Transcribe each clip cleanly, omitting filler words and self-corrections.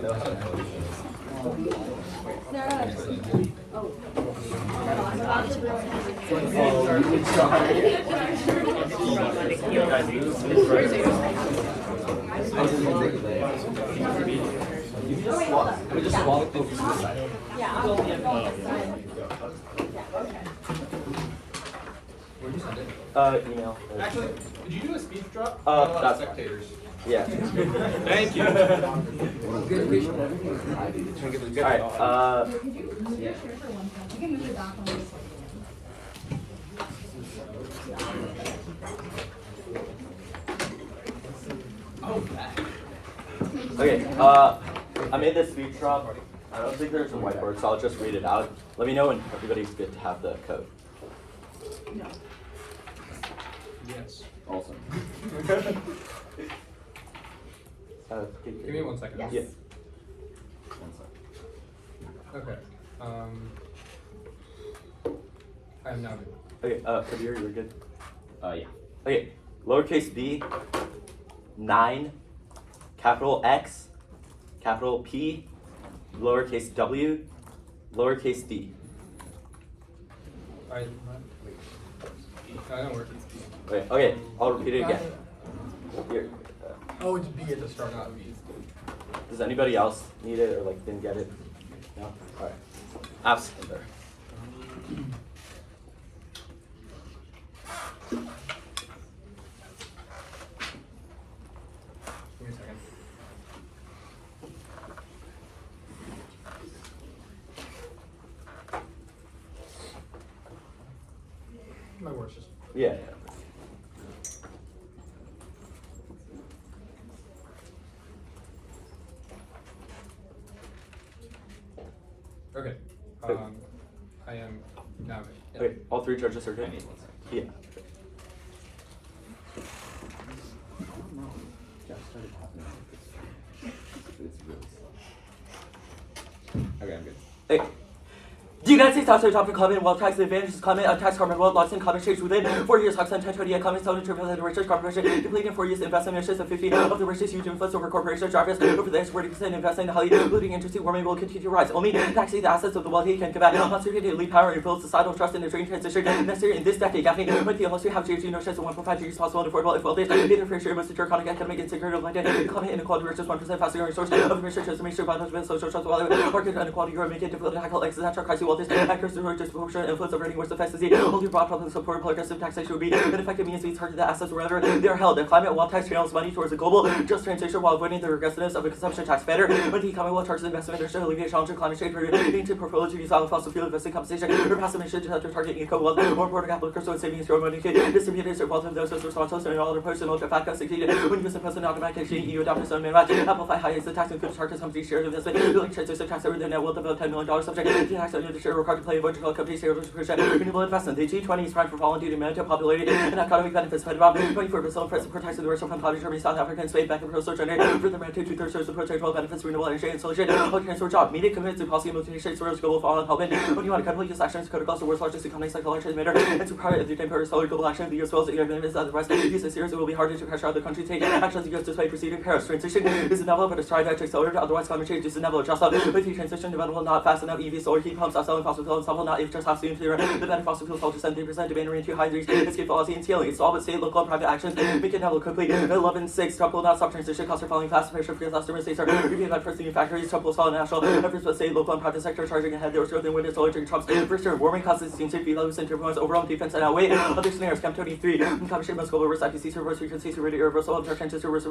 know how evolution is. We just swap over to the side. Where'd you send it? Email. Actually, did you do a speech drop? That's spectators. Yeah. Thank you. Alright, okay, I made this speech drop. I don't think there's a whiteboard, so I'll just read it out. Let me know when everybody's good to have the code. Yes. Awesome. Give me 1 second. Yes. Yeah. 1 second. Okay. I am now good. Okay, Kabir, you're good? Yeah. Okay, lowercase b, 9, capital X, capital P, lowercase w, lowercase d. I don't work. Okay, I'll repeat it again. Here. Oh, it's B at the start, not V. Does anybody else need it or like didn't get it? No? Alright. Absent there. Give me a second. My worst is. Yeah. Okay. I am now good. Yeah. Okay, all 3 judges are good? Yeah. Okay, I'm good. Hey. The United States tax rate often climate and wealth tax advantages climate tax carbon wealth loss in climate change within 4 years. Tax on 1028 climate zone triple the richest corporation depleting in 4 years investment emissions of 50 of the richest huge influence over corporations drivers over the next 40% investment in highly polluting industry warming will continue to rise. Only taxing the assets of the wealthy can combat uncertainty, lead power, and build societal trust in the green transition necessary in this decade. Gaffney, with the industry have changed notions of 1.5 degrees possible and affordable if wealthy neither for sure most economic economic insecurity of land climate inequality richest 1% faster growing source of emission transformation by social trust while market inequality growing make it difficult to tackle existential crisis wealth accuracy disproportionate influence of earning worse effects is the only broad public support progressive taxation would be an effective means to target the assets wherever they are held. The climate wealth tax channels money towards a global just transition while avoiding the regressiveness of a consumption tax better. When the economy will target investment industry to alleviate challenge of climate change, leading to portfolio to use fossil fuel investing compensation or passive emission to target eco wealth or important capital crystal and savings grow money distributors or wealth of those responsible and all other posts and ultra fat costs succeeded when you implement automatic exchange EU adopted some match amplify highest the tax and could target companies shares of investment building transition tax over the net worth of about $10 million subject to tax on the share required to play a bunch of companies shares renewable investment. The G20 is primed for falling due to humanitarian popularity and economic benefits, but about 24% present protects the rest of countries, Germany, South Africa, and Spain, back and pro-social generate for the amount to 2/3 of the potential benefits, renewable energy, and solution, public transfer job. Media commits to policy and multi-nation states, global fall and helping. When you want to complete this action, is critical to the world's largest economic psychological emitter, and to prior the temporary solar global action of the US as well as the United States, otherwise, these series it will be harder to pressure other countries take action as the US despite preceding Paris. Transition is inevitable, but it's tried to accelerate, otherwise climate change is inevitable. Just with the transition development not fast enough, EV, solar, heat pumps, selling fossil fuels, not if just has to the better fossil fuels fall to 70% demand range to high degrees, escape policy and scaling. It's all but state, local, and private actions. Make it inevitable complete. 11.6. Trump will not stop transition. Costs are falling fast. Pressure for customer states are reviewed by first new factories. Trump will stall national efforts, but state, local, and private sector charging ahead. There was growth in wind and solar during Trump's first term. Warming causes seem to be low center points overall defense and outweigh other scenarios. Chem 23. Combination most global risk IPCC reverse frequencies really irreversible obstructions to reverse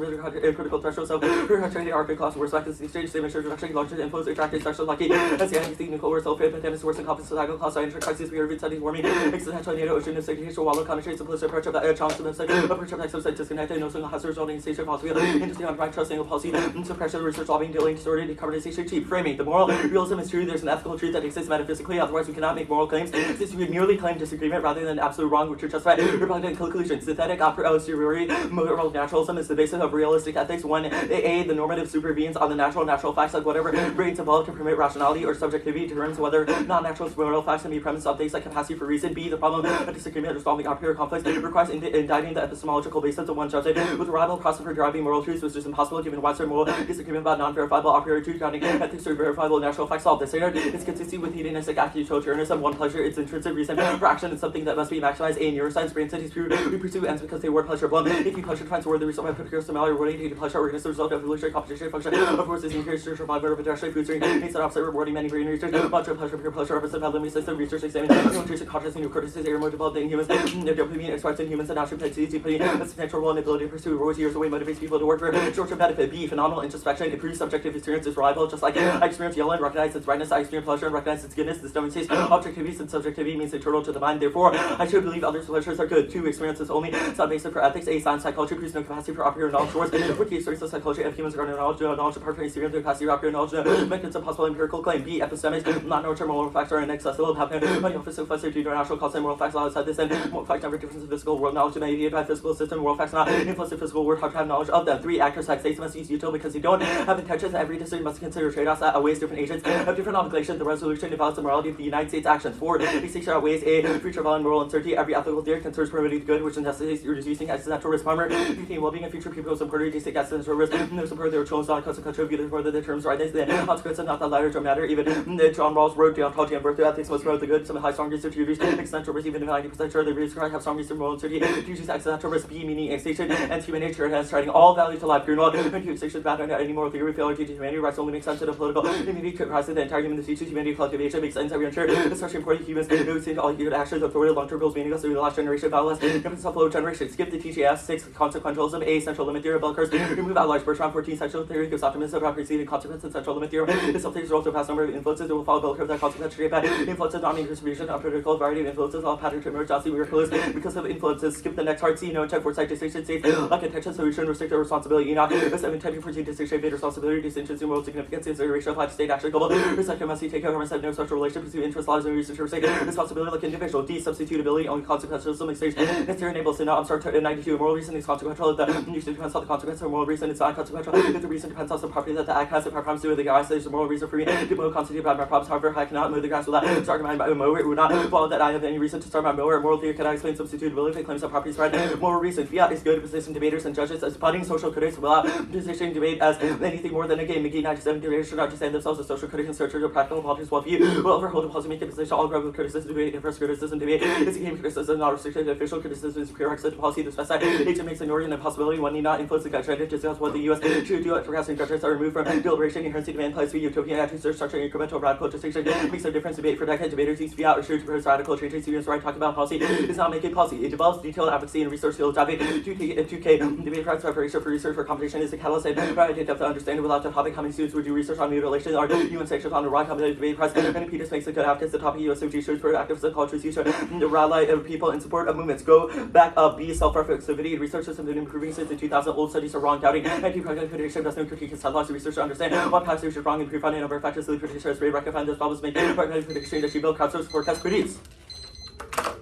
critical threshold. So for the Arctic class worse like this exchange same measures reduction larger influence attracted structural lucky as the IPCC nuclear war self pandemic worse than confidence societal class scientific crisis we are studying warming existential NATO ocean investigation while climate change simplistic approach of challenge to the site approach of exocyte disconnected no single hazard resulting in station possible industry on right trust single policy suppression research lobbying dealing distorted decarbonization cheap framing. The moral realism is true. There's an ethical truth that exists metaphysically, otherwise we cannot make moral claims since we would merely claim disagreement rather than absolute wrong which are justified repugnant conclusions. Synthetic a posteriori moral naturalism is the basis of realistic ethics. 1a the normative supervenes on the natural facts like whatever brains evolved to permit rationality or subjectivity determines whether or non-naturalist moral facts and be premise of things like capacity for reason. B, the problem of disagreement resolving a priori conflicts requires indicting the epistemological basis of one judgment with a rival process for deriving moral truths, which is impossible given widespread moral disagreement about non-verifiable a priori truth grounding ethics or verifiable natural facts. Solve this standard is consistent with hedonistic utilitarianism. One, pleasure, its intrinsic reason for action is something that must be maximized. A, neuroscience, brain studies, we pursue ends because they were pleasurable. If you pleasure defines the word the result by particular similarity, rewarding to pleasure organism, the result of evolutionary competition function. Of course, is increased research by verb pedestrian food string, makes that opposite rewarding many brain research. Much of pleasure, pure pleasure, opposite by limit system, research examine, intrinsic consciousness, new cortices, air more developed in humans, dopamine expressed in humans, and naturally plays deeply a substantial role in the ability to pursue rewards years away, motivates people to work for short-term benefit. B, phenomenal introspection, improves subjective experience is reliable, just like I experience yellow and recognize its brightness, I experience pleasure and recognize its goodness. This demonstrates objectivity since subjectivity means internal to the mind. Therefore, I should believe others' pleasures are good. 2, experiences only, sound basis for ethics. A, science psychology proves no capacity for a priori knowledge towards with the experience of psychology of humans regarding knowledge apart from experience, the capacity for a priori knowledge, mechanism possible empirical claim. B, epistemics, non-neutral moral facts are inaccessible and happen by the office of professor due to natural cause and moral facts outside this end. Moral facts never difference in physical world knowledge mediated by physical system. Moral facts not influence the physical world, hard to have knowledge of them. 3, actors like states must use util because they don't have intentions. Every decision must consider trade-offs that outweighs different agents of different obligations. The resolution develops the morality of the United States actions. 4, extinction outweighs a future of moral uncertainty. Every ethical theory considers promoting the good, which necessitates reducing existential risk. Farmer, the well-being of future people is important. Reducing existential risk. No support their children's non-consequential view whether the terms right. The consequences not the latter don't matter. Even John Rawls wrote deontology and birth ethics must promote the good. Some high strong research to reduce existential risk. Even if 90% sure the research have strong research moral uncertainty to reduce existential risk. B, meaning extinction and human nature has striding all values to life. Not when extinction is bad under any moral theory. Failure to humanity rights only makes sense to the political immunity comprising the entire human species. Humanity cultivation makes sense. We ensure especially important humans who seem to all good actions authority long-term goals meaningless through the last generation valueless different self-low generation. Skip the TGS. 6, consequentialism. A, central limit theory of bell curves. Remove outliers. Bertrand 14, central theory gives optimism about preceding consequences. Central limit theory is something results of a vast number of influences that will follow bell curve that consequence shape by influences not mean distribution of critical variety of influences all pattern to emerge. Just we are close because of influences. Skip the next hard C. No intent foresight distinction states like intention solution restrict our responsibility. Enoch is intending for distinction made responsibility distinctions in moral significance consideration applied to state action global recycle must take care of no social relationship pursue interest laws and research responsibility like individual. D, substitutability only consequentialism exchange necessary enables in start 92 moral reason is consequential the usually depends on the consequence of moral reason it's not consequential if the reason depends on the property that the act has. If I promise to do with the guys there's a moral reason for me to mow constitute by my problems. However, I cannot mow the grass without starting my mower. It would not follow that I have any reason to start my mower. Moral theory cannot explain substitutability if claims of properties right. Moral reason fiat is good position debaters and judges as budding social critics without positioning debate as anything more than a game. McGee 97 debaters should not understand themselves as social critics and searchers of practical politics while view will overhold a policy-making position. All ground with criticism debate and first criticism debate is a game criticism not restricted to official criticism is prerequisite to policy. The specified agent makes minority and impossibility. One need not influence the judgment to discuss what the U.S. should do at forecasting judgments are removed from deliberation. Inherent demand plays for utopian attitudes structure incremental radical distinction makes no difference. Debate for decades debaters use fiat or should propose radical changes. Students right talking about policy is not making policy. It develops detailed advocacy and research skills. 2K debate price preparation for research for competition is a catalyst and provided depth of understanding without the topic. How many students would do research on mutilation or UN sanctions on the right competitive debate price? Many Peters makes a good advocate. The topic USOG shows for activists and cultures use to rally people in support of movements. Go back up. B, self-reflexivity. Research has been improving since the 2000 old studies are wrong. Doubting anti-project prediction does no critique instead lots of research to understand what past research is wrong and pre-finding a number of factors the prediction has rectifying those problems make project prediction that she built crowdsource forecast critiques.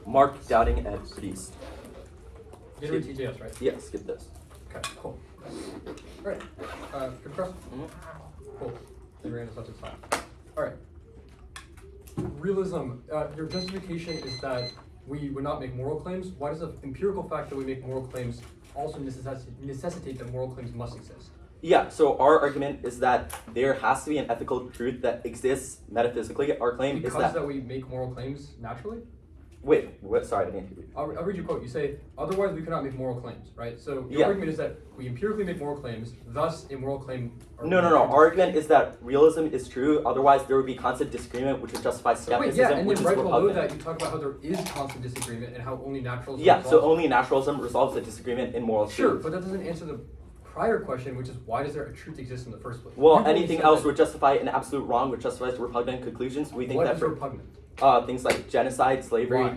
Mark doubting and critiques. You did read TJS, right? Yeah, skip this. Okay, cool. Alright. Good question. Cool. They ran to such a time. Alright. Realism. Your justification is that we would not make moral claims. Why does the empirical fact that we make moral claims also necessitate that moral claims must exist? Yeah, so our argument is that there has to be an ethical truth that exists metaphysically. Our claim because is that we make moral claims naturally? Wait, what? Sorry, I didn't hear you. I'll read you a quote. You say, otherwise we cannot make moral claims, right? So your argument is that we empirically make moral claims, thus a moral claim... No. Our argument is that realism is true, otherwise there would be constant disagreement, which would justify skepticism, and which then is right below repugnant. that you talk about how there is constant disagreement and how only naturalism... Yeah, so only naturalism resolves the disagreement in moral truth. Sure, but that doesn't answer the prior question, which is why does there a truth exist in the first place? Well, anything else would justify an absolute wrong, which justifies repugnant conclusions. We think what that is repugnant? Things like genocide, slavery... Why?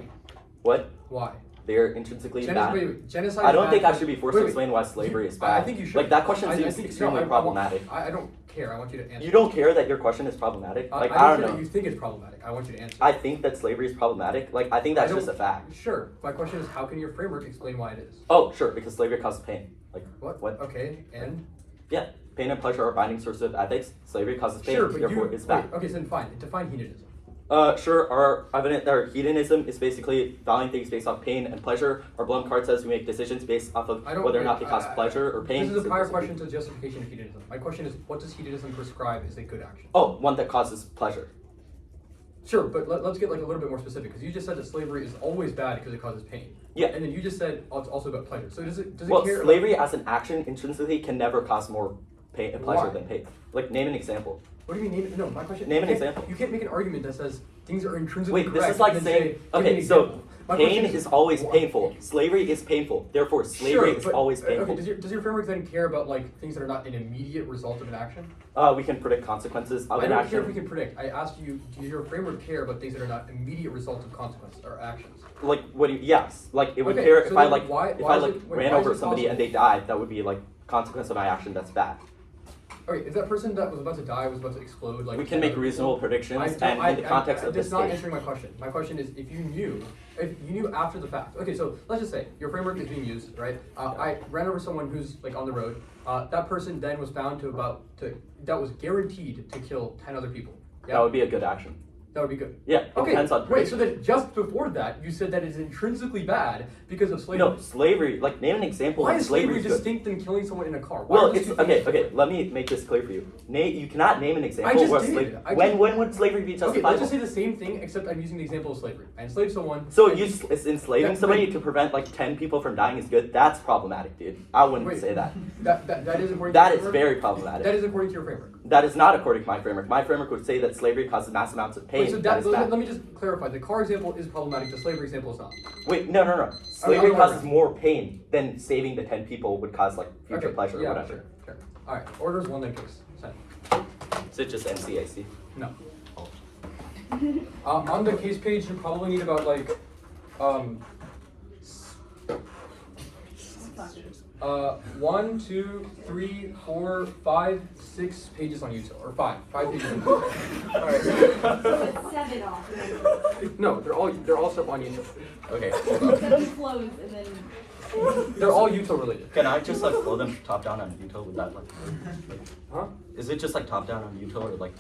What? Why? They're intrinsically bad. Wait, genocide I don't think bad. I should be forced to explain why slavery is bad. I think you should. Like, that question I seems think, extremely no, problematic. I don't care. I want you to answer. You don't care that your question is problematic? Like, I don't care know. that you think it's problematic. I want you to answer. I think that slavery is problematic. Like, I think that's just a fact. Sure. My question is, how can your framework explain why it is? Oh, sure, because slavery causes pain. Like, what? Okay, and? Yeah, pain and pleasure are binding sources of ethics. Slavery causes pain, Sure, but therefore it's bad. Okay, so then fine. Define hedonism. Sure, our hedonism is basically valuing things based off pain and pleasure. Our Blum card says we make decisions based off of whether or not they cause pleasure or pain. This is a prior question to justification of hedonism. My question is, what does hedonism prescribe as a good action? Oh, one that causes pleasure. Sure, but let's get like a little bit more specific, because you just said that slavery is always bad because it causes pain. Yeah. And then you just said it's also about pleasure. So does it Well, care? slavery as an action intrinsically can never cause more pain and pleasure Why? than pain. Like, name an example. What do you mean? No, my question. Name an you can't- example. You can't make an argument that says things are intrinsically Wait, correct. this is like and then saying, say, give me okay, an so example. My pain question is always painful. Slavery is painful. Therefore, slavery is always painful. Okay, does your framework then care about like things that are not an immediate result of an action? We can predict consequences of I an don't action. care if we can predict. I asked you, does your framework care about things that are not immediate results of consequences or actions? Like, what do you, yes. Like, it would Okay, care so if I then like, why if I is like it- wait, ran why is over it somebody and they died, that would be like consequence of my action that's bad. Okay, if that person that was about to die was about to explode, like We can make reasonable predictions, and in the context of this that's not stage. answering my question. My question is, if you knew after the fact. Okay, so let's just say your framework is being used, right? I ran over someone who's like on the road. That person then was found that was guaranteed to kill 10 other people. Yeah? That would be a good action. That would be good. Yeah, it Okay, depends on wait, so prediction. then just before that, you said that it is intrinsically bad because of slavery. No, slavery, like, name an example Why of is slavery good. distinct than killing someone in a car? Why Well, are those it's two things okay. Let me make this clear for you. You cannot name an example just where did. slavery. I When just- would slavery be Okay, justifiable? let's just say the same thing, except I'm using the example of slavery. I enslaved someone. So and- enslaving That- somebody wait. to prevent like 10 people from dying is good? That's problematic, dude. I wouldn't Wait. say that. That is according That to is your very framework? problematic. That is according to your framework. That is not according to my framework. My framework would say that slavery causes mass amounts of pain. Wait, so that is bad. let me just clarify. The car example is problematic. The slavery example is not. Wait, no. Slavery don't causes worry. more pain than saving the 10 people would cause like future Okay, pleasure yeah, or whatever. Sure. All right. Orders one then case. Send. Is it just NCAC? No. On the case page, you probably need about like, 1, 2, 3, 4, 5, 6 pages on util, or 5 pages on util. All right. So it's 7 off. No, they're all stuff on util. Okay. Except the flows and then. They're all util related. Can I just like flow them top down on util with that like? Huh? Is it just like top down on util or like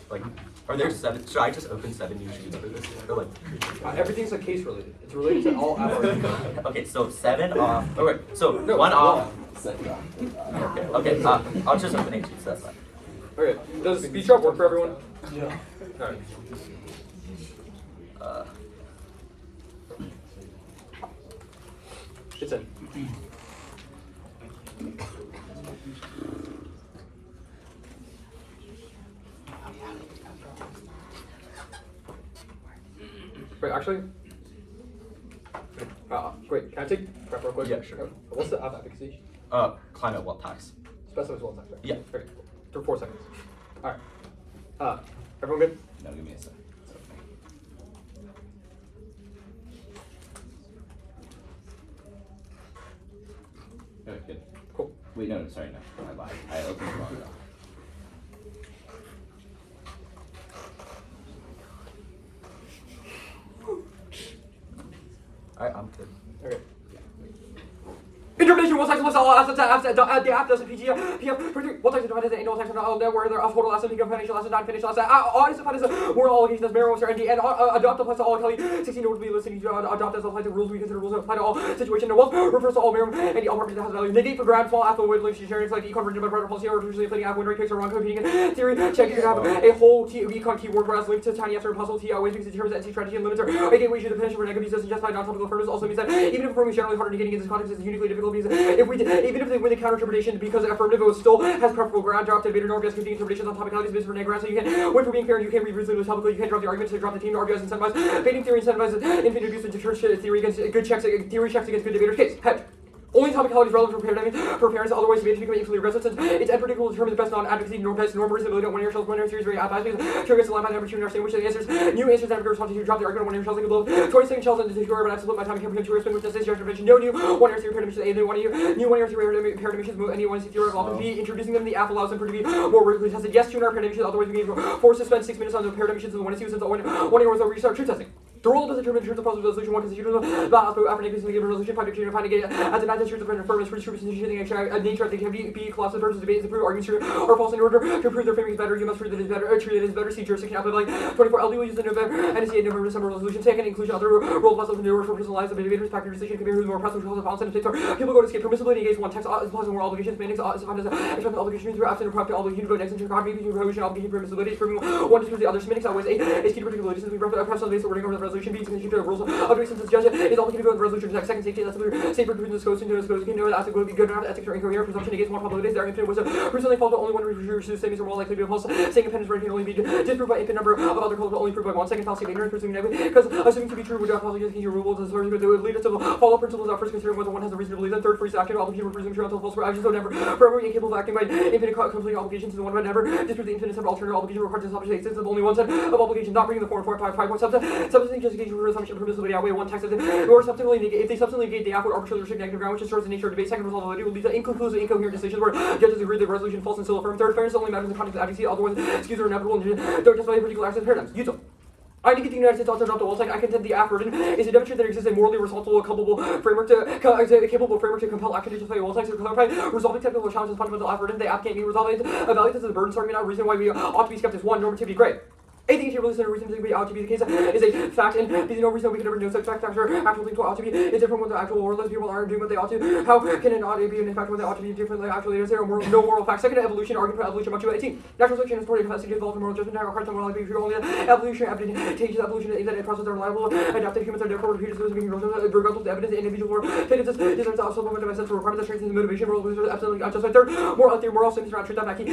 are there 7? Should I just open 7 new sheets for this or like? Everything's a case related. It's related to all affirms. Okay, so 7 off. Oh wait, so No, 1 off. Okay. Okay, I'll just open 8 sheets. That's fine. Okay. Does speech drop work for everyone? Yeah. All right. It's in. Wait, actually. Wait, can I take prep real quick? Yeah, sure. What's the efficacy? Climate wealth tax. Specify as well as that. Yeah. Okay. For 4 seconds. All right. Everyone good? No, give me a sec. Okay, good. Cool. Wait, no, sorry, no. I lied. I opened the wrong doc. Alright, I'm good. Okay. Interpretation one section lists all assets the app does PG PM Prateek one section divided into annual section where there are total assets become financial assets non-financial assets audits defined as more allocation as mirror or ND and adopt applies to all Kelly 16 would be listening to adopt as apply to rules we consider rules that apply to all situation and wealth refers to all mirror and all property that has value negate for grand small affluent with relationship sharing like econ version by private policy or usually playing affluent rate case or wrong competing theory check you have a whole econ keyword whereas linked to tiny after impossible always makes it determines NC strategy and limits or a gateway to the potential for negative doesn't justify non-topical affirms also means that even if affirming is generally harder to get against this context is uniquely difficult because even if they win the counter interpretation because affirmative it still has preferable ground drop to debater norm just competing interpretations on topicalities based for negative so you can win for being fair and you can't read reasonably topical you can't drop the argument to drop the team to argue as incentivize baiting theory incentivizes infinite abuse and deters theory against good checks theory checks against good debaters case hedge. Only topicality is relevant for parents, otherwise debate to become equally aggressive since it's unpredictable to determine the best non-advocacy norm reasonability don't one year shells one year series very advised because trigger gets the line by number 2 and understand which of the answers new answers that respond to drop the argument 1 year shells like below 22nd shells and the but I split my time and can't pretend to spin with this is your intervention no new 1 year theory paradigm A then 1 year new 1 year theory paradigm move any 1 theory of often be introducing them the app allows them to be more rigorously tested yes 2 paradigm otherwise we can force to spend 6 minutes on the paradigm of the 1 2 since the 1 year worth of restart truth testing. The role of the determined truth of positive resolution, one constitution of after negatively given resolution, five dictionary, find again, as a truth of affirms, for distribution, nature of the activity, be philosophy, versus debates, to prove arguments true or false in order to prove their framing is better. You must prove that it is better, true that it is better. See jurisdiction, apply like 24 LD will use the November and see November December resolution. Second, inclusion of the role of the new for personal lives of debaters, factor decision, compare who's more oppressive, who's balance and states. People go to escape permissibly negates one text is plus more obligations, mandate is defined as express obligations through absent or property obligation to vote next into economy, prohibition, obligation, permissibility, proving one to prove the other. Semantics always is key to particular distance. We press on the base of wording over the resolution. B to consider rules of since the judge is obligated to vote in the resolution. Second, safety, that's the safer between the scopes and the scopes. You know that to be good enough, ethics or incoherent presumption against one probabilities. There are infinite wisdom. Personally, false, but only one refers to the same are more likely to be false. Saying independence rank can only be disproved by infinite number of other calls, but only proved by one. Second, fallacy of ignorance, presuming negative, because assuming to be true would not possibly give you rules as sources, but they would lead us to follow principles at first considering whether one has a reason to believe them. Third, free action, obligation, presuming true until false for actions, so never forever incapable of acting by infinite completing obligations to the one, but never disprove the infinite set of alternative obligation required to establish the existence of only one set of obligation, not bringing the 4 and 4 5 point substance justification for assumption permissibility outweigh one text of it, or subsequently negate if they subsequently negate the outward arbitrarily restrict negative ground, which destroys the nature of debate. Second, resolvability will lead to inconclusive, incoherent decisions where judges agree the resolution false and still affirm. Third, fairness only matters in the context of advocacy, otherwise excuses are inevitable and don't justify particular actions and paradigms. Utah. I think the United States ought to adopt a wall. I contend the affirmative is to demonstrate there exists a morally responsible, culpable framework capable framework to compel action to justify wall text to clarify resolving technical challenges fundamental affirmative. They can't be resolved. Evaluate as a burden, starting out reason why we ought to be skeptics. One, normativity, great. Anything here really reason to be ought to be the case is a fact, and there's no reason we can ever know such facts or actual things ought to be. It's different when the actual world people aren't doing what they ought to. How can it not be in fact when they ought to be differently? Actually, is there no moral facts? Second, evolution, argument for evolution, much 18. Natural selection is for the capacity to develop moral judgment, hard to morality, pure only evolution, advantageous evolution is that a process are reliable, adaptive humans are therefore repeated to being regardless of the evidence, individual tendencies, deserves also supplement of sense for requirement that strengthens the motivation, moral beliefs are absolutely unjustified. Third, moral systems are not truth, that key.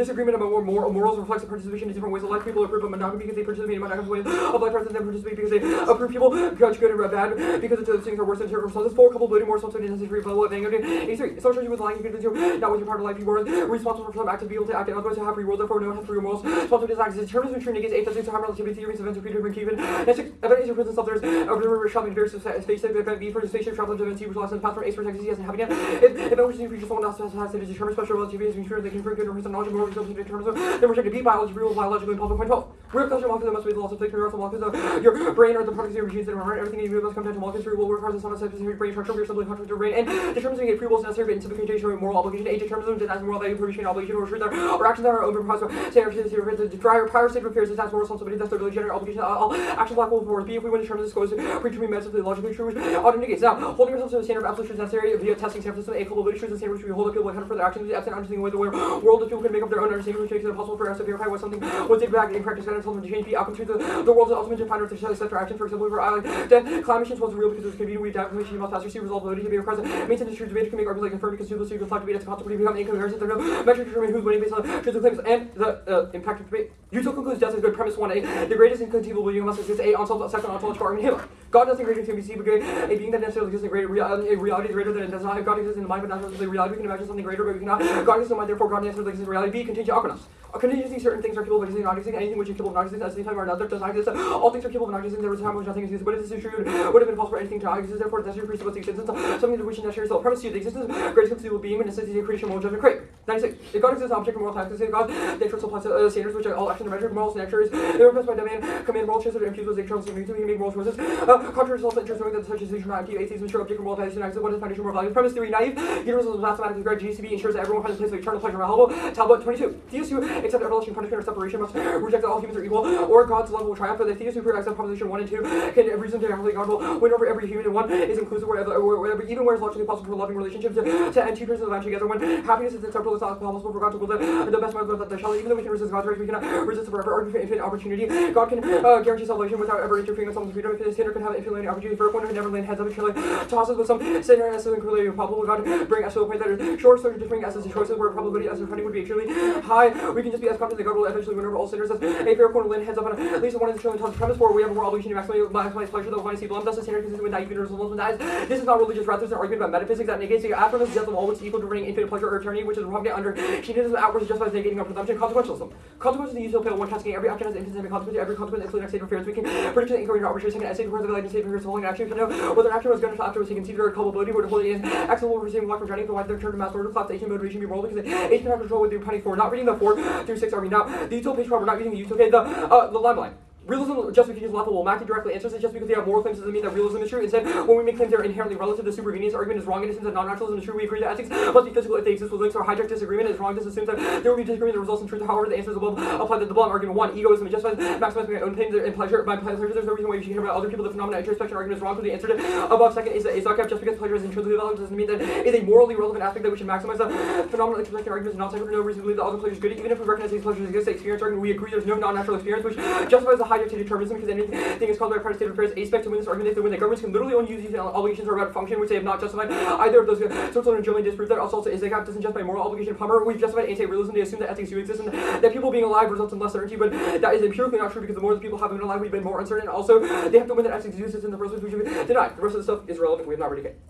Disagreement about morals reflects the participation in different ways of life. People approve of monogamy because they participate in monogamous ways of life rather than participate because they approve people judge good and bad because those things are worse than certain results. 4, culpability, more responsibility, necessary for level of anger. 83, social with lying, you can do not with your part of life you were responsible for some act to be able to act and otherwise to have free will, therefore no one has free morals. Responsibility is acts determines when true negates 8 doesn't harm relativity theories events repeated and given. Next, evidence of presence of there's observer shopping various space event B for the spaceship travel to event C which lasts in the path from A for Texas and having it. If it wishes to reach someone else has to determine special relativity is sure they can bring good or knowledge and more results in terms of then we're checking B biology, real biologically in public point 12. Real culture molecules must be the loss of fake neural molecules of your brain or the products of your genes that are everything you do must come down to molecules free will requires a specific brain structure we are simply contract to brain and determines when free will is necessary but in simplification or moral obligation. A determines that as moral value prohibition obligation or truth or actions that are open because the prior state of affairs is as moral responsibility that's the really general obligation all actions black will forward B if we want to determine this goes predetermined medically logically true auto negates. Now holding ourselves to the standard of absolute truth necessary via testing sample system a culpability truth and standard which we hold up people account for their actions absent understanding away the world that people can make up their own understanding which makes it impossible for us to verify what something was did back in practice and until to change B outcomes the world's ultimate definer of the set action. For example, we were death, climate change was real because it was convenient. We adapt to must receive resolvability to be present. Maintain the truth debate can make arguments like confirm because people see reflect debate as a consequence become incoherent. There are no metric to determine who's winning based on truth of claims and the impact of debate. Utah concludes death is good. Premise 1A. The greatest inconceivable being must exist. A unsolved second ontological argument. Himmler. God doesn't greater to be seen, but a being that necessarily exists in greater reality is greater than it does not. If God exists in the mind, but not necessarily reality, we can imagine something greater, but we cannot. God exists in the mind, therefore God necessarily exists in reality. B. Contingent occurrence. Contingency, certain things are capable of existing, not existing. Anything which is capable of not existing at the same time or another does not exist. All things are capable of not existing. There was a time when nothing existed, but if this is true, it would have been possible for anything to not exist. Therefore, necessary presupposes the existence of something to which is necessary. So, premise 2, the existence of greatest conceivable being, and necessity of creation, moral judgment, create. 96. If God exists, object of moral task, God, nature applies standards which are all actions are measured. Morals, nature is they are impressed by demand, command, moral choices, and impute those external things to make moral choices. Contrary to self-interest, knowing that such a decision not impute atheism, ensure object of moral values, and acts what is foundation moral values. Premise 3, naive. Universal mathematics, great GCB ensures that everyone finds a place of eternal pleasure and allowable. Talbot 22. Theists who accept everlasting punishment or separation must reject that all humans are equal, or God's love will triumph. But the theists who accept proposition 1 and 2 can reason to God will win over every human, and one is inclusive wherever even where it's logically possible for loving relationships to end two persons of life together. When happiness is acceptable, it's not possible for God to will the best minds that shall. Even though we can resist God's rights, we cannot resist the forever infinite opportunity. God can guarantee salvation without ever interfering with someone's freedom. If the sinner can have infinite opportunity for one who never laid heads up and surely tosses with some sinner and so incredibly improbable. God bring us to a point that is short, so differing as his choices where probability as funding would be extremely high. We can just be as confident that God will eventually win over all sinners as a fair corner land heads up on at least one in the trillion tons of premise for we have a more obligation to maximize pleasure though see blame. Thus the standard consistent with naive universalism that is this is not religious, rather it's an argument about metaphysics that negates the affirmative death of all which is equal to bringing infinite pleasure or eternity, which is propagate under hedonism outwards just by negating our presumption. Consequentialism. Consequences of the usual pale one casting every action has an infinite consequence, every consequence including next state of affairs. We can predict the inquiry arbitrary second essay requires the value state of affairs holding action. We can know whether an action was going to after was taken considered culpability or to hold it in actionable for receiving luck for drowning, provide their turn to mass order, class H motivation be moral because H can have control with the penny for not reading the 4 through 6 army. Now the util page we're not using the util the line line. Realism justification level will Mackey directly answers it. Just because they have moral claims doesn't mean that realism is true. Instead, when we make claims that are inherently relative, the supervenience argument is wrong in the sense that non-naturalism is true. We agree that ethics must be physical if they exist with links. Our hijack disagreement is wrong. This assumes that there will be disagreement that results in truth. However, the answers above apply to the blunt argument. 1. Egoism justifies maximizing my own pain and pleasure. By pleasure, there's no reason why you should care about other people. The phenomena introspection argument is wrong. So the answer to above second is that it's not kept just because pleasure is intrinsically valid doesn't mean that it's a morally relevant aspect that we should maximize. The phenomenal introspection argument is not separate. No reason to believe that other pleasure is good. Even if we recognize these pleasures exist, the experience argument, we agree there's no non-natural experience, which justifies the hijack to determinism because anything is caused by a prior state of affairs. Aspect to win this argument if they win. The governments can literally only use these obligations or about function, which they have not justified either of those. Switzerland and Germany disprove that. Also, is that doesn't justify moral obligation. Plummer, we've justified anti-realism. They assume that ethics do exist and that people being alive results in less certainty, but that is empirically not true because the more the people have been alive, we've been more uncertain. Also, they have to win that ethics do exist in the first place, which we denied. The rest of the stuff is relevant. We have not read it.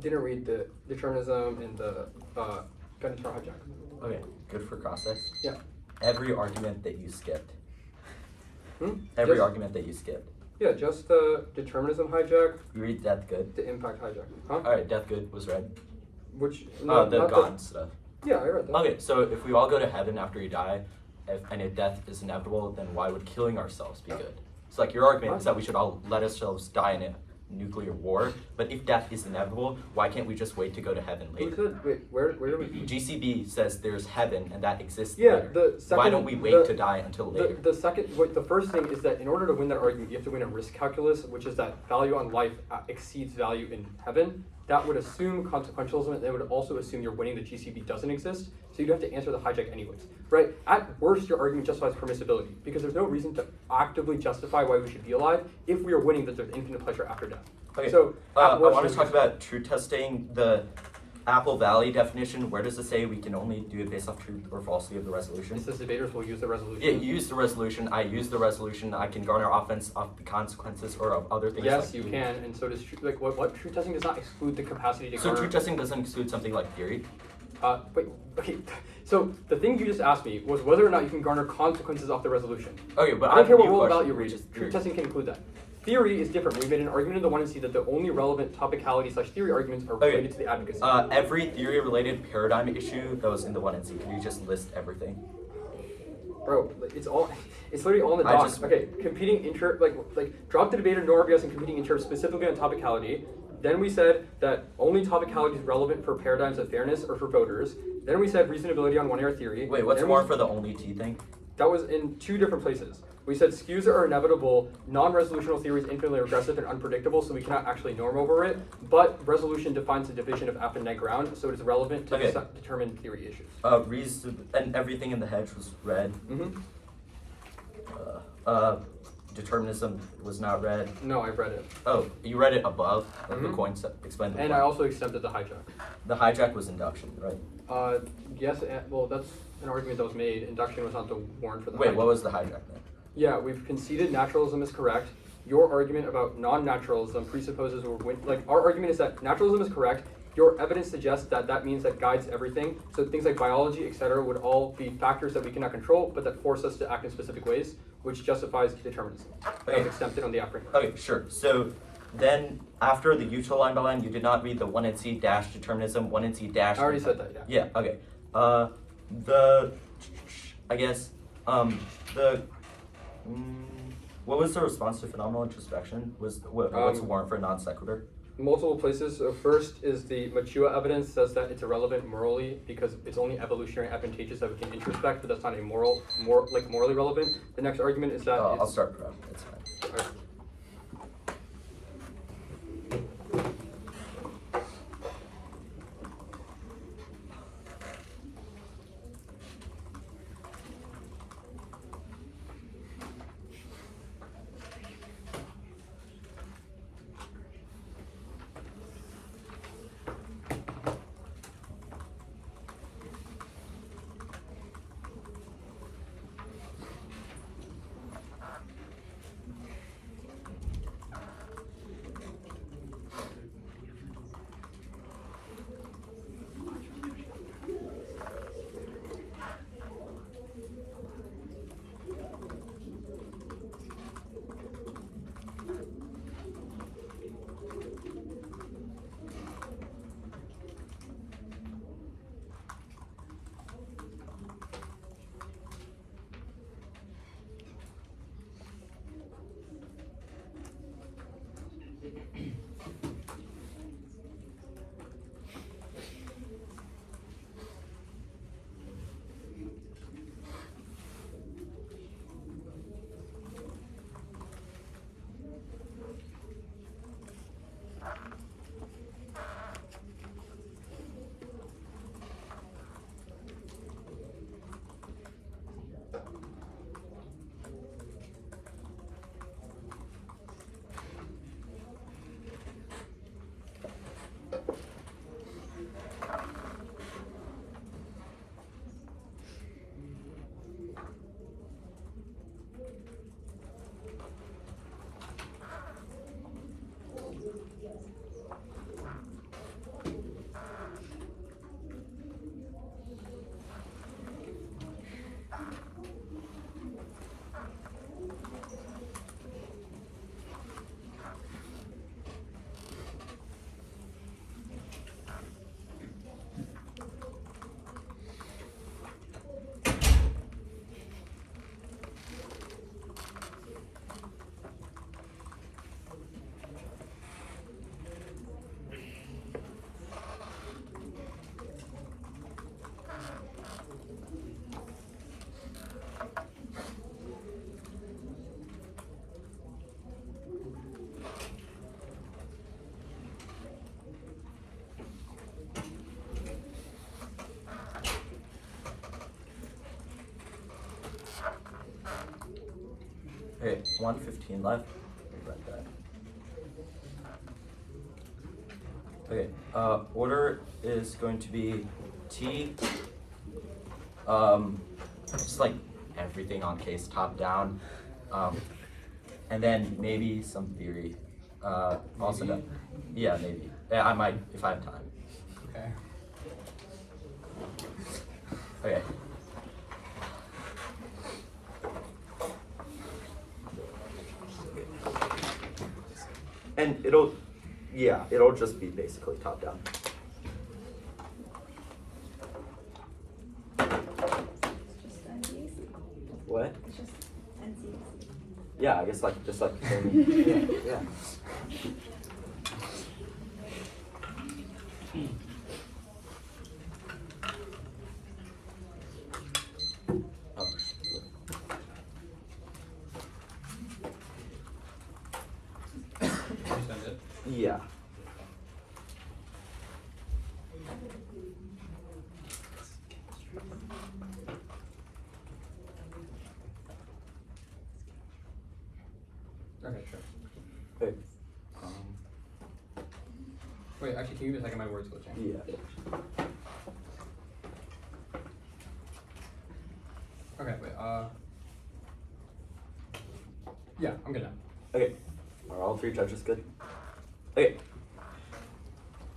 Didn't read the determinism and the gun and tar hijack. Okay, good for cross-sex. Yeah. Every argument that you skipped. Just- Argument that you skipped. Yeah, just the determinism hijack, You read Death Good? the impact hijack. Huh? Alright, Death Good was read. Which The not God stuff. Yeah, I read that. Okay, so if we all go to heaven after we die, and if death is inevitable, then why would killing ourselves be good? So like your argument is that we should all let ourselves die in a nuclear war, but if death is inevitable, why can't we just wait to go to heaven Who later? said, wait, where do we? GCB says there's heaven and that exists Yeah, later. the second. Why don't we wait to die until later? The first thing is that in order to win that argument, you have to win a risk calculus, which is that value on life exceeds value in heaven. That would assume consequentialism, and it would also assume you're winning the GCB doesn't exist, so you'd have to answer the hijack anyways, right? At worst, your argument justifies permissibility, because there's no reason to actively justify why we should be alive if we are winning that there's infinite pleasure after death. Okay, So, I at worst, want to you're- talk about truth testing, the Apple Valley definition. Where does it say we can only do it based off truth or falsity of the resolution? It says debaters will use the resolution. Yeah, you use the resolution, I use the resolution, I can garner offense off the consequences or of other things. Yes, like you food. can, and so does what truth testing does not exclude the capacity to So garner. truth testing doesn't exclude something like theory? Wait, okay. So the thing you just asked me was whether or not you can garner consequences off the resolution. Okay, but I don't care what have a rule new about you question, read. which is Truth theory. testing can include that. Theory is different. We made an argument in the 1 and C that the only relevant topicality/theory arguments are related to the advocacy. Every theory-related paradigm issue that was in the 1 and C, can you just list everything? Bro, it's literally all in the I docs. just- Okay, competing like drop the debater, no RBS, and competing interps specifically on topicality. Then we said that only topicality is relevant for paradigms of fairness or for voters. Then we said reasonability on one-error theory. Wait, what's Then more we- for the only T thing? That was in 2 different places. We said skews are inevitable, non-resolutional theory is infinitely regressive and unpredictable, so we cannot actually norm over it, but resolution defines the division of F and net ground, so it is relevant to Okay. determine theory issues. And everything in the hedge was red. Mm-hmm. Determinism was not red. No, I've read it. Oh, you read it above, like the Mhm. coin explain the And point. I also accepted the hijack. The hijack was induction, right? Yes, well, that's an argument that was made. Induction was not the warrant for the Wait, hijack. what was the hijack then? Yeah, we've conceded naturalism is correct. Your argument about non-naturalism presupposes our argument is that naturalism is correct. Your evidence suggests that that means that guides everything. So things like biology, etc., would all be factors that we cannot control, but that force us to act in specific ways, which justifies determinism. That was exempted on the framework. Okay, sure. So then after the usual line by line, you did not read the 1 and C dash determinism, 1 and C dash. I already said that, yeah. Yeah, okay. What was the response to phenomenal introspection? What's the warrant for non sequitur? Multiple places. So first is the Machua evidence says that it's irrelevant morally because it's only evolutionary advantageous that we can introspect, but that's not a morally relevant. The next argument is that I'll start from. It's fine. Alright. Okay, 1:15 left. Read that. Okay, order is going to be T. Just like everything on case top down. And then maybe some theory. Also, maybe? Yeah, maybe. Yeah, I might if I have time. Okay. Okay. And it'll just be basically top down. It's just NCAC. What? It's just NCAC. Yeah, I guess just like yeah. Yeah. Okay, sure. Hey. Wait, actually, can you give me a second? My word's glitching. Yeah. Okay, wait, yeah, I'm good now. Okay. Are all three judges good? Okay.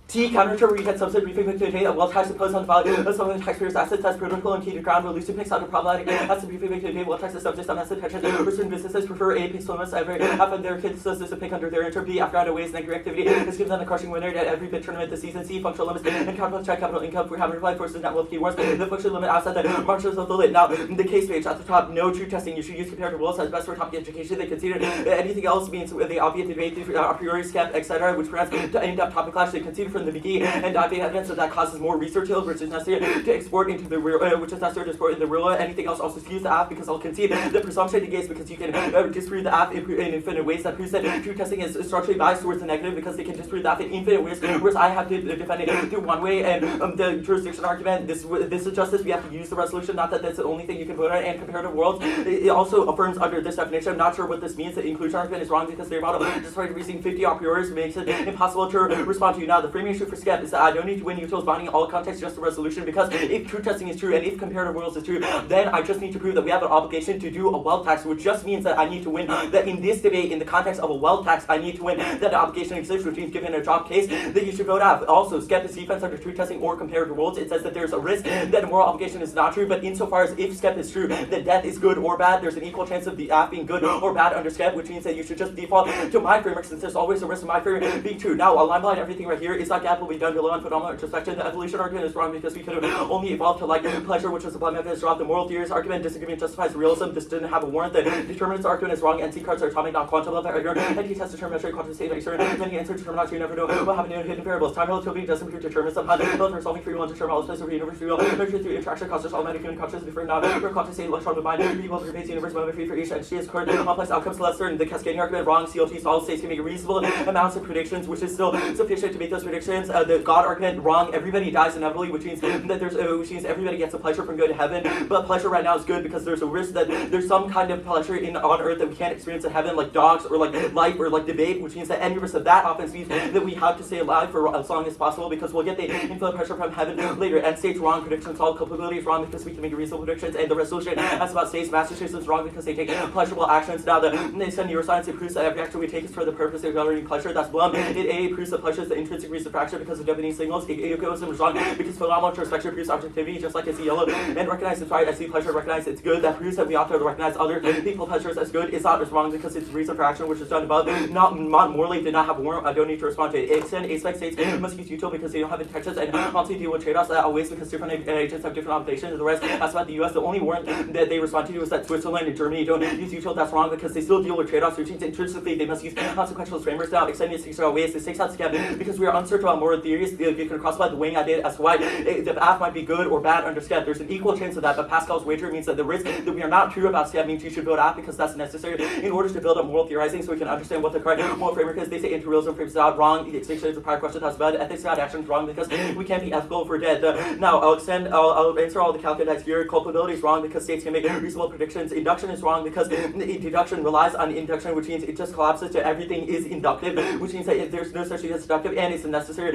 T. Counter-term read subset briefing activity that well tax imposed on the value of some of the taxpayers' assets as protocol and key to ground release to picks out a problematic as the briefing activity well tax is subject to asset pension for certain businesses prefer A picks limits every half of their kids does this a pick under their interim B after out of ways negative activity is given them a crushing winner at every bid tournament this season. C. Functional limits and capital check capital income for having applied forces net wealth keywords the function limit asset that marches of the lit. Now the case page at the top, no true testing. You should use comparative rules as best for topic education. They consider anything else means the obvious debate a priori scam etc. which prevents to in-depth topic clash. They consider from the beginning and the evidence that causes more research hills, which is necessary to export into the real, which is necessary to export in the real. Anything else also use the app because I'll concede the presumption negates because you can disprove the app in infinite ways. That proves that true testing is structurally biased towards the negative because they can disprove the app in infinite ways, whereas I have to defend it through one way. And the jurisdiction argument, this is justice. We have to use the resolution. Not that that's the only thing you can put on it. And comparative worlds, it also affirms under this definition. I'm not sure what this means. The inclusion argument is wrong because their model, despite using 50 a priori, makes it impossible to respond to. Now the framing issue for SCEP is that I don't need to win utils binding in all contexts, just the resolution, because if true testing is true and if comparative worlds is true, then I just need to prove that we have an obligation to do a wealth tax, which just means that I need to win that in this debate, in the context of a wealth tax, I need to win that the obligation exists, which means given a job case that you should vote out. Also, SCEP is defense under true testing or comparative worlds. It says that there's a risk that a moral obligation is not true, but insofar as if SCEP is true, that death is good or bad, there's an equal chance of the app being good or bad under SCEP, which means that you should just default to my framework since there's always a risk of my framework being true. Now, I'll line everything right here. Is that gap will be done below on phenomenal introspection. The evolution argument is wrong because we could have only evolved to like pleasure, which was the method is dropped. The moral theories argument, disagreement justifies realism. This didn't have a warrant. The determinants argument is wrong. NC cards are atomic, not quantum level argument. And he has determinatory quantum state experiment. Then he answers determinants. You never know what happened in hidden variables. Time relativity doesn't prove determinants. Both for solving free one determine all space of the universe real. Measure through interaction causes automatic human consciousness different now. For quantum state electron of mind. Equal pervades the universe moment free for each entity is current. Complex outcomes less certain. The cascading argument wrong. CLT solid states can make reasonable amounts of predictions, which is still sufficient to make those predictions. The God argument wrong. Everybody dies inevitably, which means that which means everybody gets a pleasure from going to heaven. But pleasure right now is good because there's a risk that there's some kind of pleasure on earth that we can't experience in heaven, like dogs or like life or like debate, which means that any risk of that often means that we have to stay alive for as long as possible because we'll get the infinite pressure from heaven later. And states wrong, predictions solved, culpability is wrong because we can make reasonable predictions, and the resolution as about states, master states is wrong because they take pleasurable actions. Now they send neuroscience, it proves that every action we take is for the purpose of generating pleasure. That's Blum. It proves that pleasure is the intrinsic reason for action because of deafening signals. Egoism is wrong because phenomenal introspection proves objectivity, just like I see yellow and recognize it's right. I see pleasure, recognize it's good. That proves that we ought to recognize other people pleasures as good. It's not as wrong because it's reason for action, which is done above. Not morally did not have a warrant. I don't need to respond to it. Extend aspect states must be futile because they don't have intentions and also deal with trade-offs always because different agents have different obligations. The rest, that's about the U.S. The only warrant that they respond to is that Switzerland and Germany don't use utile. That's wrong because they still deal with trade-offs, which means intrinsically they must use consequential frameworks. Now extending stakes are ways. The stakes out SCEP because we are uncertain about moral theories, you can cross about the weighing idea as to why the path might be good or bad under skep. There's an equal chance of that, but Pascal's wager means that the risk that we are not true about skep means you should build app because that's necessary in order to build up moral theorizing so we can understand what the correct moral framework is. They say anti-realism frames it out wrong. The extinction is a prior question talks about it. Ethics without action is wrong because we can't be ethical if we're dead. Now, I'll answer all the calculations here. Culpability is wrong because states can make reasonable predictions. Induction is wrong because deduction relies on induction, which means it just collapses to everything is inductive, which means that there's no such thing as deductive, and it's a necessary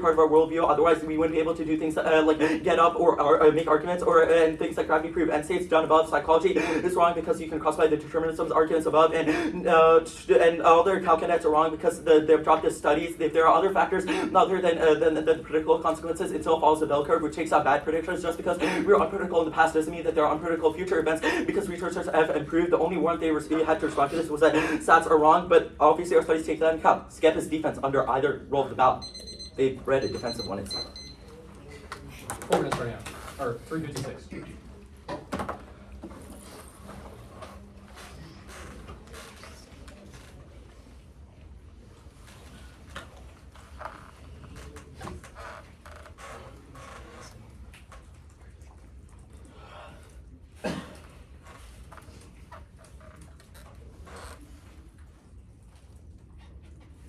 part of our worldview. Otherwise, we wouldn't be able to do things like get up or make arguments and things like gravity prove. And states done above. Psychology is wrong because you can cross by the determinisms arguments above, and other calculations are wrong because they've dropped the studies. If there are other factors other than the predictable consequences, it still follows the bell curve, which takes out bad predictions. Just because we were unpredictable in the past doesn't mean that there are unpredictable future events. Because researchers have improved, the only warrant they had to respond to this was that stats are wrong. But obviously, our studies take that into account. Skep is defense under either roll of the ballot. They read a defensive one. It's 4 minutes right now, or 3:56.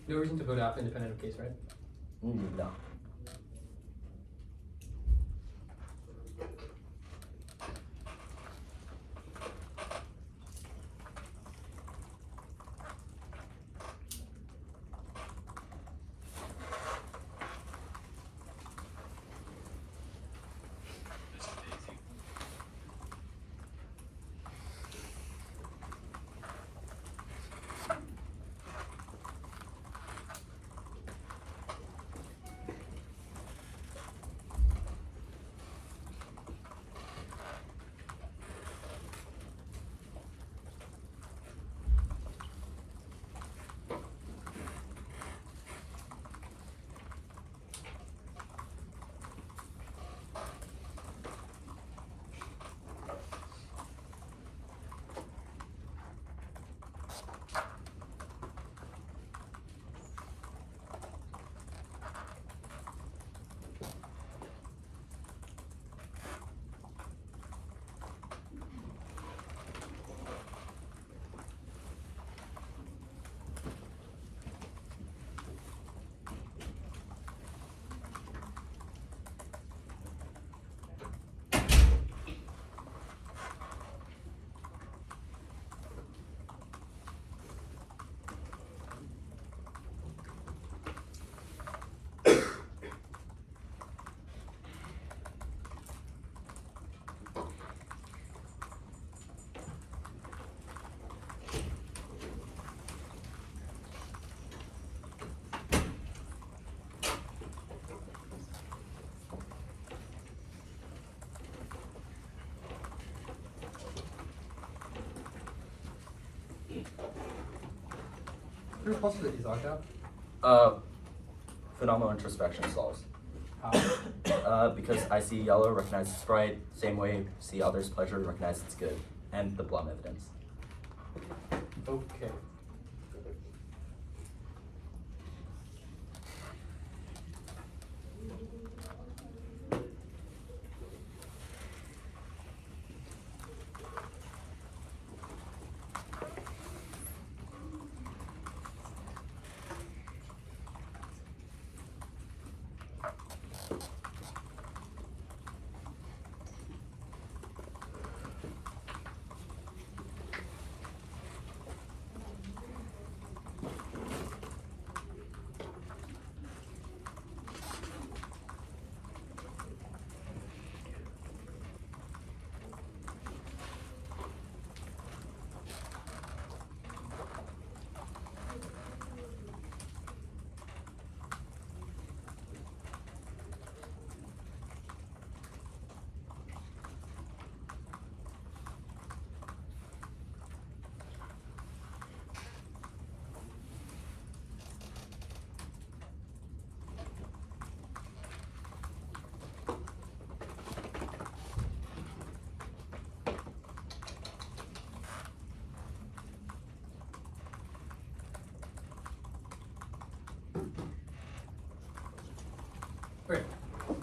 No reason to vote out independent of case, right? no. Who's supposed to be locked out? Phenomenal introspection solves. How? Because I see yellow, recognize it's bright, same way, see others' pleasure, recognize it's good, and the Blum evidence. Okay.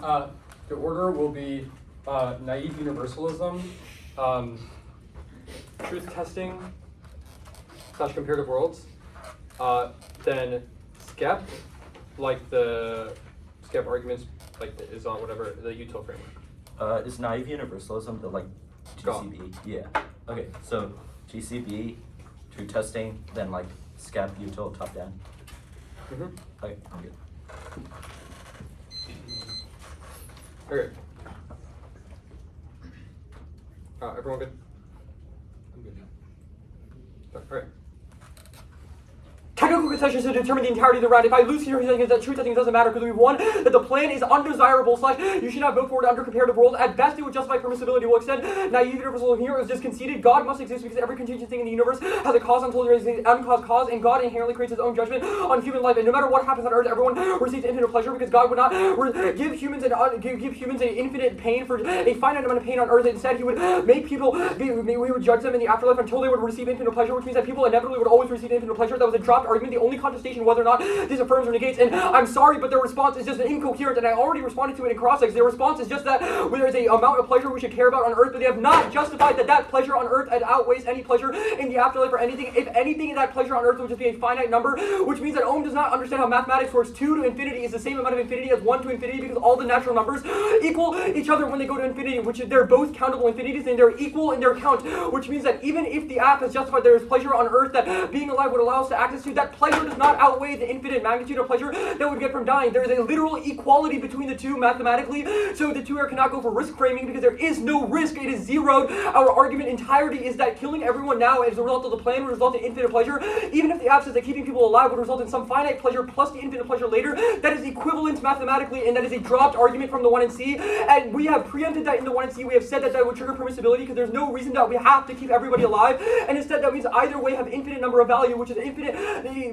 The order will be naive universalism, truth testing / comparative worlds, then SCEP, like the SCEP arguments, like is on whatever the util framework. Is naive universalism the like GCB? Yeah. Okay, so GCB, truth testing, then like SCEP, util, top down. Okay, I'm good. Okay. Everyone good? I'm good. Alright. Technical concessions to determine the entirety of the round. If I lose here, he's saying that truth testing doesn't matter because we've won, that the plan is undesirable / you should not vote for it under comparative world. At best, it would justify permissibility. We'll extend naive universalism here is just conceded. God must exist because every contingent thing in the universe has a cause until there is an uncaused cause, and God inherently creates his own judgment on human life. And no matter what happens on earth, everyone receives infinite pleasure because God would not give humans an infinite pain for a finite amount of pain on earth. Instead, he would make people, we would judge them in the afterlife until they would receive infinite pleasure, which means that people inevitably would always receive infinite pleasure. That was a dropped argument. The only contestation whether or not this affirms or negates, and I'm sorry, but their response is just incoherent, and I already responded to it in cross-ex. Their response is just that there is a amount of pleasure we should care about on earth, but they have not justified that pleasure on earth outweighs any pleasure in the afterlife or anything. If anything, that pleasure on earth would just be a finite number, which means that Ohm does not understand how mathematics works. 2 to infinity is the same amount of infinity as 1 to infinity because all the natural numbers equal each other when they go to infinity, which they're both countable infinities and they're equal in their count, which means that even if the app has justified there is pleasure on earth that being alive would allow us to access to, that pleasure does not outweigh the infinite magnitude of pleasure that would get from dying. There is a literal equality between the two mathematically, so the two here cannot go for risk framing because there is no risk. It is zeroed. Our argument entirety is that killing everyone now as a result of the plan would result in infinite pleasure, even if the app says that keeping people alive would result in some finite pleasure plus the infinite pleasure later. That is equivalent mathematically, and that is a dropped argument from the 1 and C, and we have preempted that in the 1 and C. We have said that would trigger permissibility because there's no reason that we have to keep everybody alive, and instead that means either way have infinite number of value, which is infinite.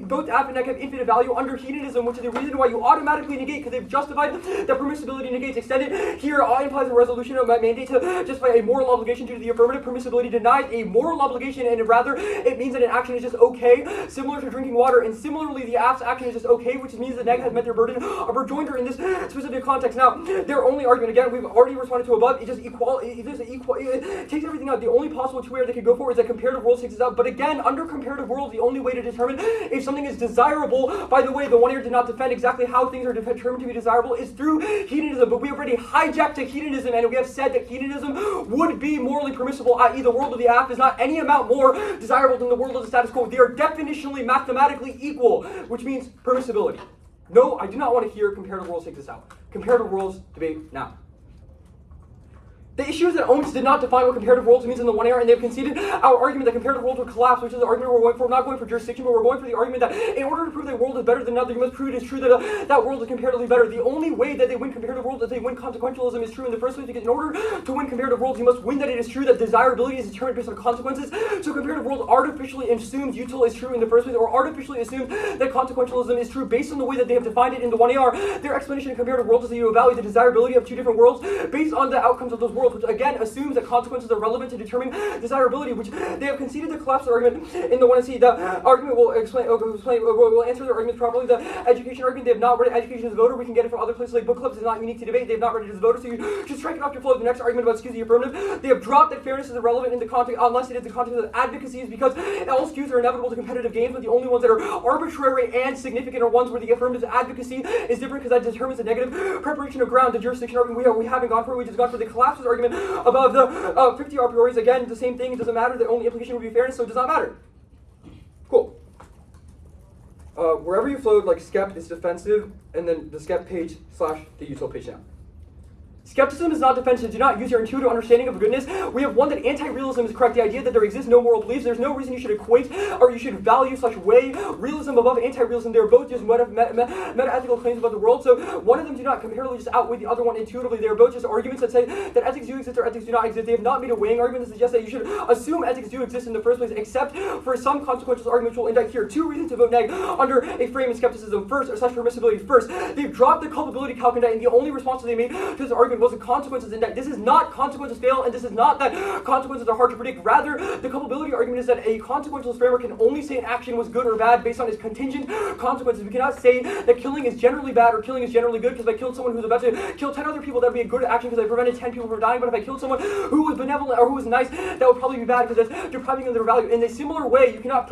Both app and NEC have infinite value under hedonism, which is the reason why you automatically negate because they've justified that permissibility negates extended. Here implies a resolution of my mandate to justify a moral obligation due to the affirmative. Permissibility denies a moral obligation, and rather it means that an action is just okay, similar to drinking water, and similarly the app's action is just okay, which means the neg has met their burden of rejoinder in this specific context. Now, their only argument, again, we've already responded to above, it just it takes everything out. The only possible two areas they could go for is that comparative world takes it out, but again, under comparative world, the only way to determine if something is desirable, by the way, the one here did not defend exactly how things are determined to be desirable, is through hedonism, but we already hijacked to hedonism, and we have said that hedonism would be morally permissible, i.e. the world of the app is not any amount more desirable than the world of the status quo. They are definitionally mathematically equal, which means permissibility. No, I do not want to hear comparative worlds take this out. Comparative worlds debate now. The issue is that Ohms did not define what comparative worlds means in the 1AR, and they've conceded our argument that comparative worlds would collapse, which is the argument we're going for. We're not going for jurisdiction, but we're going for the argument that in order to prove that a world is better than another, you must prove it is true that that world is comparatively better. The only way that they win comparative worlds is they win consequentialism is true in the first place, because in order to win comparative worlds, you must win that it is true that desirability is determined based on consequences. So comparative worlds artificially assumes util is true in the first place, or artificially assumes that consequentialism is true based on the way that they have defined it in the 1AR. Their explanation of comparative worlds is that you evaluate the desirability of two different worlds based on the outcomes of those worlds, which again assumes that consequences are relevant to determine desirability, which they have conceded the collapse argument in the 1C. The argument will will answer their arguments properly. The education argument, they have not read education as a voter. We can get it from other places like book clubs. It's not unique to debate. They have not read it as a voter, so you should strike it off your flow. The next argument about skews the affirmative, they have dropped that fairness is irrelevant in the context, unless it is the context of advocacy, because all skews are inevitable to competitive games, but the only ones that are arbitrary and significant are ones where the affirmative advocacy is different because that determines the negative preparation of ground. The jurisdiction argument we haven't gone for. We just gone for the collapses argument above the 50 a priori. Again, the same thing. It doesn't matter. The only implication would be fairness, so it does not matter. Cool. Wherever you flowed, like skep is defensive, and then the skep page / the util page now. Skepticism is not defensive. Do not use your intuitive understanding of goodness. We have one that anti-realism is correct. The idea that there exists no moral beliefs. There's no reason you should equate or you should value / weigh realism above anti-realism. They're both just meta-ethical claims about the world. So one of them do not comparatively just outweigh the other one intuitively. They're both just arguments that say that ethics do exist or ethics do not exist. They have not made a weighing argument that suggests that you should assume ethics do exist in the first place, except for some consequential arguments we'll indict here. 2 reasons to vote neg under a frame of skepticism. First, or / permissibility. First, they've dropped the culpability calculator, and the only response they made to this argument argument was the consequences in that. This is not consequences fail, and this is not that consequences are hard to predict. Rather, the culpability argument is that a consequential framework can only say an action was good or bad based on its contingent consequences. We cannot say that killing is generally bad or killing is generally good, because if I killed someone who's about to kill 10 other people, that would be a good action because I prevented 10 people from dying. But if I killed someone who was benevolent or who was nice, that would probably be bad because that's depriving them of their value. In a similar way, you cannot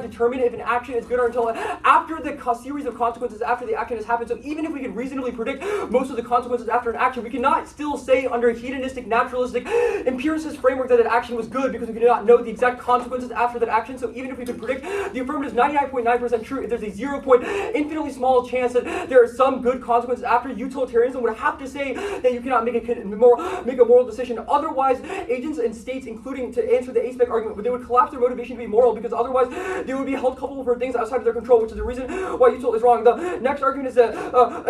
determine if an action is good or until after the series of consequences after the action has happened. So even if we could reasonably predict most of the consequences after an action, we cannot still say under a hedonistic, naturalistic, empiricist framework that an action was good because we do not know the exact consequences after that action. So even if we could predict the affirmative is 99.9% true, if there's a 0. Infinitely small chance that there are some good consequences after, utilitarianism would have to say that you cannot make a moral decision. Otherwise, agents and states, including to answer the A-spec argument, they would collapse their motivation to be moral because otherwise they would be held culpable for things outside of their control, which is the reason why util is wrong. The next argument is that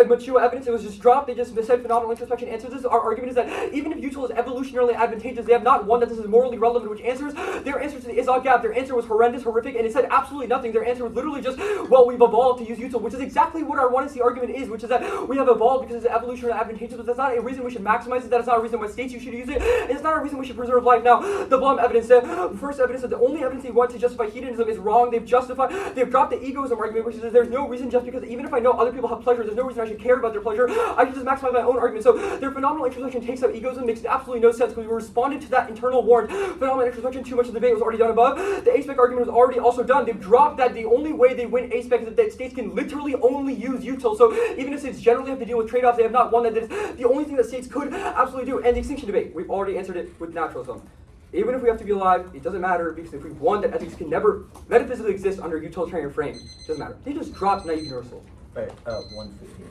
mature evidence, it was just dropped. They just said phenomenal introspection answers this. Our argument is that even if util is evolutionarily advantageous, they have not one that this is morally relevant, which answers their answer to the Izod gap. Their answer was horrendous, horrific, and it said absolutely nothing. Their answer was literally just, well, we've evolved to use util, which is exactly what our 1C argument is, which is that we have evolved because it's evolutionarily advantageous, but that's not a reason we should maximize it. That is not a reason why states you should use it, and it's not a reason we should preserve life. Now, the Blum evidence, the first evidence that the only evidence they want to justify hedonism is wrong. They've dropped the egoism argument, which is that there's no reason, just because even if I know other people have pleasure, there's no reason I should care about their pleasure. I should just maximize my own argument. So their phenomenal introspection takes out egoism, makes absolutely no sense because we responded to that internal warrant. Phenomenal introspection, too much of the debate was already done above. The A-spec argument was already also done. They've dropped that the only way they win A-spec is that states can literally only use util. So even if states generally have to deal with trade-offs, they have not one that is the only thing that states could absolutely do. And the extinction debate, we've already answered it with naturalism. Even if we have to be alive, it doesn't matter, because if we've won that ethics can never metaphysically exist under a utilitarian frame, it doesn't matter. They just dropped naive universal. Right, 150.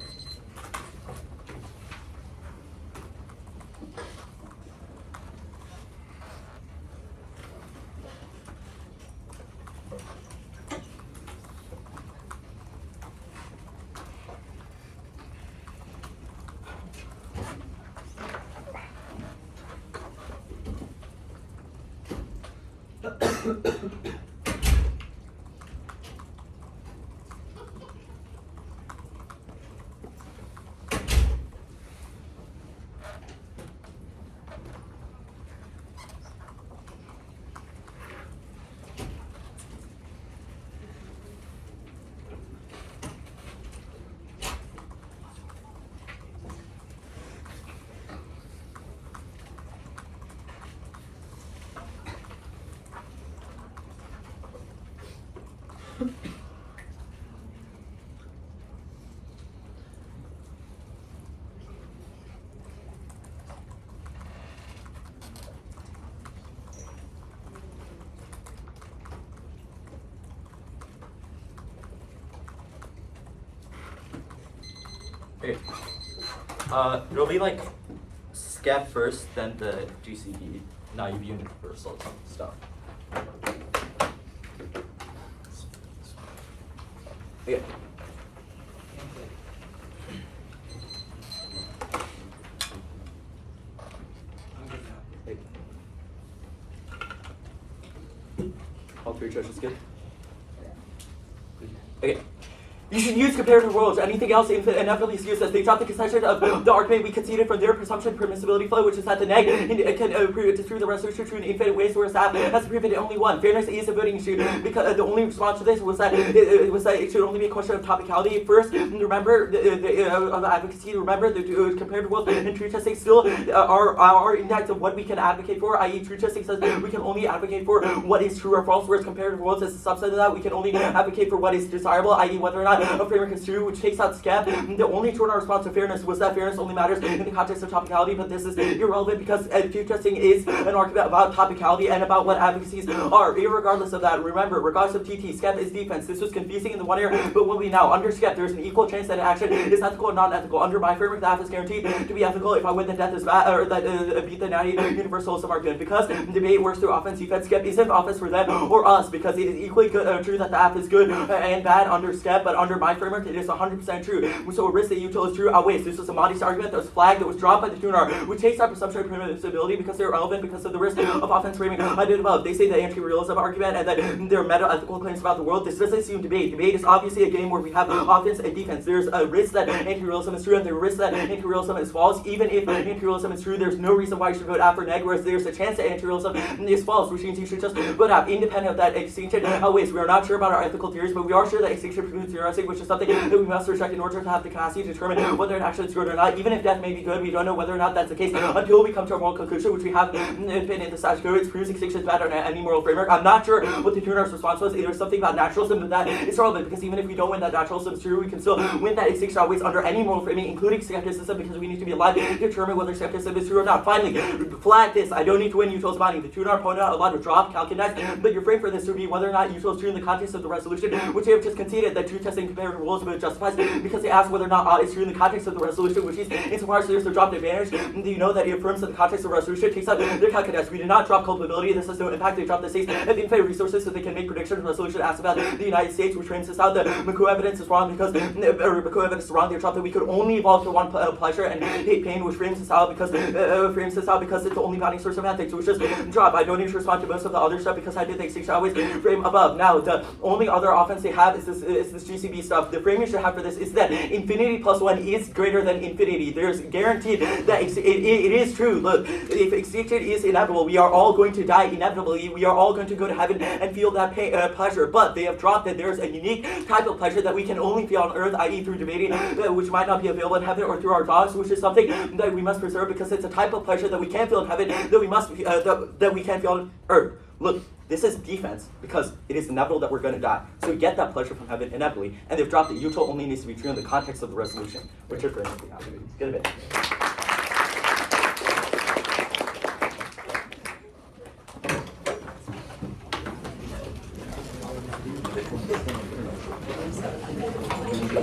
Okay. It'll be like SCAP first, then the GCP naive universal stuff. Okay. All three choices good? Okay. You should use comparative worlds. Anything else inevitably is useless. They dropped the concession of the argument we conceded from their presumption permissibility flow, which is that the neg can disprove the resolution true in infinite ways, whereas that has to prove it only one. Fairness is a voting issue, because the only response to this was that it should only be a question of topicality. First, remember the advocacy. Remember the comparative worlds and true testing still are index of what we can advocate for. I.e., true testing says we can only advocate for what is true or false, whereas comparative worlds is a subset of that. We can only advocate for what is desirable, i.e., whether or not a framework is true, which takes out SCAP. The only true in our response to fairness was that fairness only matters in the context of topicality, but this is irrelevant because true testing is an argument about topicality and about what advocacies are. Irregardless of that, remember, regardless of TT, SCAP is defense. This was confusing in the 1 year, but will be now. Under SCAP, there's an equal chance that an action is ethical and non-ethical. Under my framework, the half is guaranteed to be ethical. If I win, then death is bad, or that beat the natty universalism argument. Because the debate works through offense, defense. SCAP isn't offense for them or us, because it is equally good, true that the half is good and bad under SCAP, but under under my framework, it is 100% true. So a risk that util is true outweighs. This was a modest argument that was flagged, that was dropped by the tuner, which takes our presumption of permissibility because they're relevant because of the risk of offense framing I did above. They say the anti-realism argument and that their meta-ethical claims about the world. This doesn't assume debate. Debate is obviously a game where we have offense and defense. There's a risk that anti-realism is true and there's a risk that anti-realism is false. Even if anti-realism is true, there's no reason why you should vote app for neg, whereas there's a chance that anti-realism is false, which means you should just vote app independent of that extinction outweighs. We are not sure about our ethical theories, but we are sure that extinction precludes theorizing, which is something that we must reject in order to have the capacity to determine whether it actually is good or not. Even if death may be good, we don't know whether or not that's the case until we come to a moral conclusion, which we have been in the status quo. It proves extinction is bad on any moral framework. I'm not sure what the tuner's response was. It was something about naturalism, but that is relevant because even if we don't win that naturalism is true, we can still win that extinction outweighs under any moral framing, including skepticism, because we need to be alive to determine whether skepticism is true or not. Finally, flag this. I don't need to win util's binding. The tuner pointed out a lot of drop calculus, but your frame for this would be whether or not util is true in the context of the resolution, which they have just conceded that truth testing compared to rules justifies because they asked whether or not odd is true in the context of the resolution, which is insofar as there's a dropped advantage. Do you know that it affirms that the context of the resolution takes out their calculus? We did not drop culpability. This has no impact. They dropped the states and the infinite resources so they can make predictions. Resolution asked about the United States, which frames this out. The McCoy evidence is wrong because McCoy evidence is wrong. They dropped that we could only evolve to one pleasure and hate pain, which frames this out because it's the only bounding source of ethics, which is drop. I don't need to respond to most of the other stuff because I did the extinction always frame above. Now the only other offense they have is this GCB stuff. The frame you should have for this is that infinity plus 1 is greater than infinity. There's guaranteed that it is true. Look, if extinction is inevitable, we are all going to die inevitably. We are all going to go to heaven and feel that pleasure. But they have dropped that there's a unique type of pleasure that we can only feel on earth, i.e. through debating, which might not be available in heaven, or through our dogs, which is something that we must preserve because it's a type of pleasure that we can't feel in heaven, that we must that we can't feel on earth. Look, this is defense because it is inevitable that we're going to die. So we get that pleasure from heaven inevitably, and they've dropped that util only needs to be true in the context of the resolution, which is for anything. Get a bit.